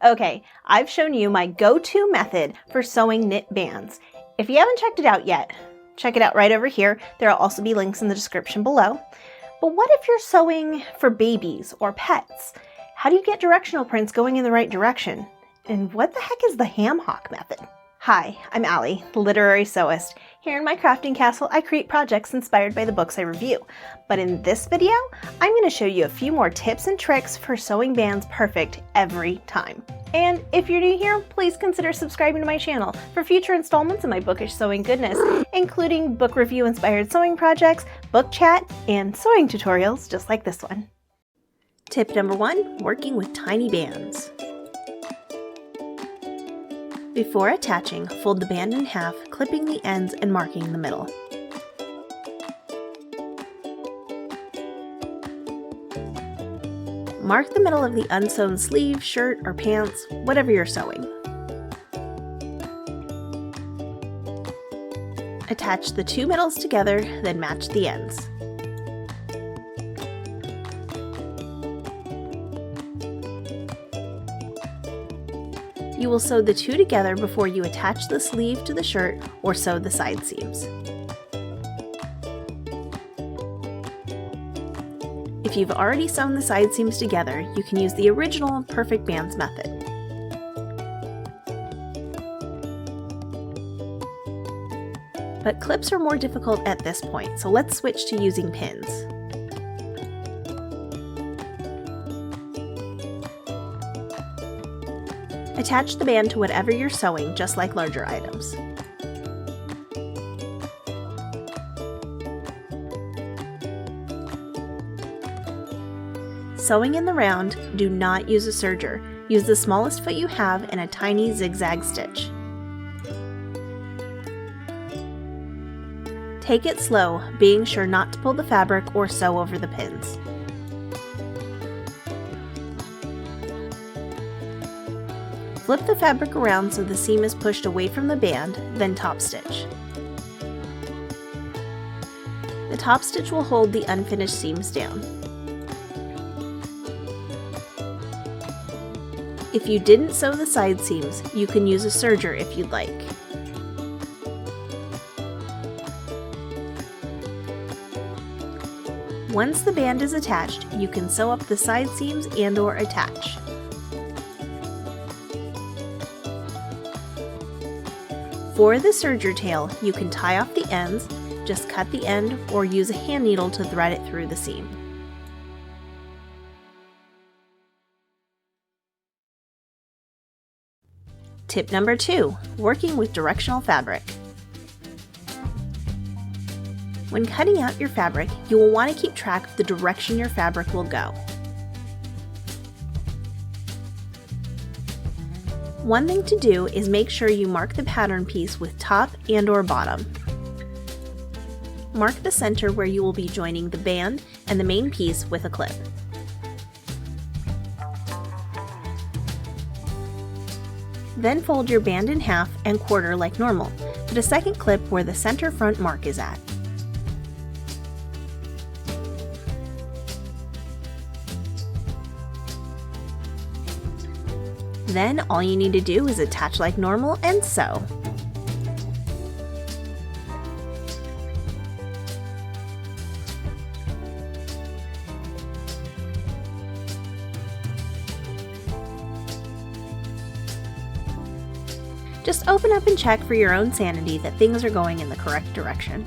Okay, I've shown you my go-to method for sewing knit bands. If you haven't checked it out yet, check it out right over here. There will also be links in the description below. But what if you're sewing for babies or pets? How do you get directional prints going in the right direction? And what the heck is the ham hock method? Hi, I'm Allie, the literary sewist. Here in my crafting castle, I create projects inspired by the books I review. But in this video, I'm going to show you a few more tips and tricks for sewing bands perfect every time. And if you're new here, please consider subscribing to my channel for future installments of my bookish sewing goodness, including book review inspired sewing projects, book chat, and sewing tutorials just like this one. Tip number 1, working with tiny bands. Before attaching, fold the band in half, clipping the ends and marking the middle. Mark the middle of the unsewn sleeve, shirt, or pants, whatever you're sewing. Attach the two middles together, then match the ends. You will sew the two together before you attach the sleeve to the shirt or sew the side seams. If you've already sewn the side seams together, you can use the original Perfect Bands method. But clips are more difficult at this point, so let's switch to using pins. Attach the band to whatever you're sewing, just like larger items. Sewing in the round, do not use a serger. Use the smallest foot you have and a tiny zigzag stitch. Take it slow, being sure not to pull the fabric or sew over the pins. Flip the fabric around so the seam is pushed away from the band, then top stitch. The top stitch will hold the unfinished seams down. If you didn't sew the side seams, you can use a serger if you'd like. Once the band is attached, you can sew up the side seams and/or attach. For the serger tail, you can tie off the ends, just cut the end, or use a hand needle to thread it through the seam. Tip number 2, working with directional fabric. When cutting out your fabric, you will want to keep track of the direction your fabric will go. One thing to do is make sure you mark the pattern piece with top and/or bottom. Mark the center where you will be joining the band and the main piece with a clip. Then fold your band in half and quarter like normal. Put a second clip where the center front mark is at. Then all you need to do is attach like normal and sew. Just open up and check for your own sanity that things are going in the correct direction.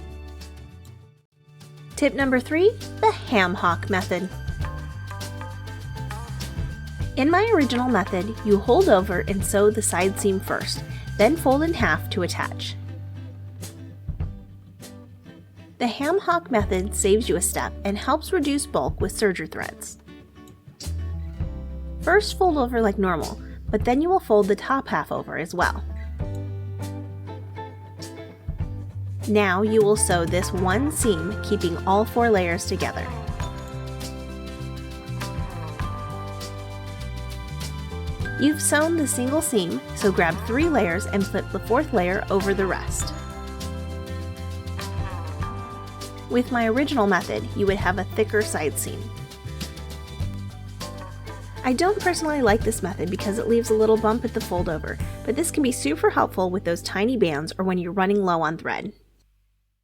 Tip number 3, the ham hock method. In my original method, you hold over and sew the side seam first, then fold in half to attach. The ham hock method saves you a step and helps reduce bulk with serger threads. First fold over like normal, but then you will fold the top half over as well. Now you will sew this one seam, keeping all 4 layers together. You've sewn the single seam, so grab 3 layers and flip the 4th layer over the rest. With my original method, you would have a thicker side seam. I don't personally like this method because it leaves a little bump at the fold over, but this can be super helpful with those tiny bands or when you're running low on thread.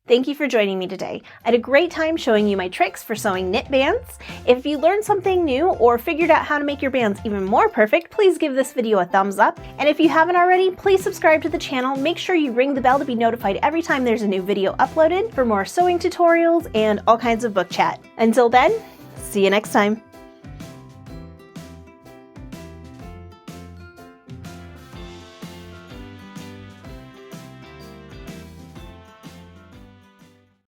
Thank you for joining me today. I had a great time showing you my tricks for sewing knit bands. If you learned something new or figured out how to make your bands even more perfect, please give this video a thumbs up. And if you haven't already, please subscribe to the channel. Make sure you ring the bell to be notified every time there's a new video uploaded for more sewing tutorials and all kinds of book chat. Until then, see you next time.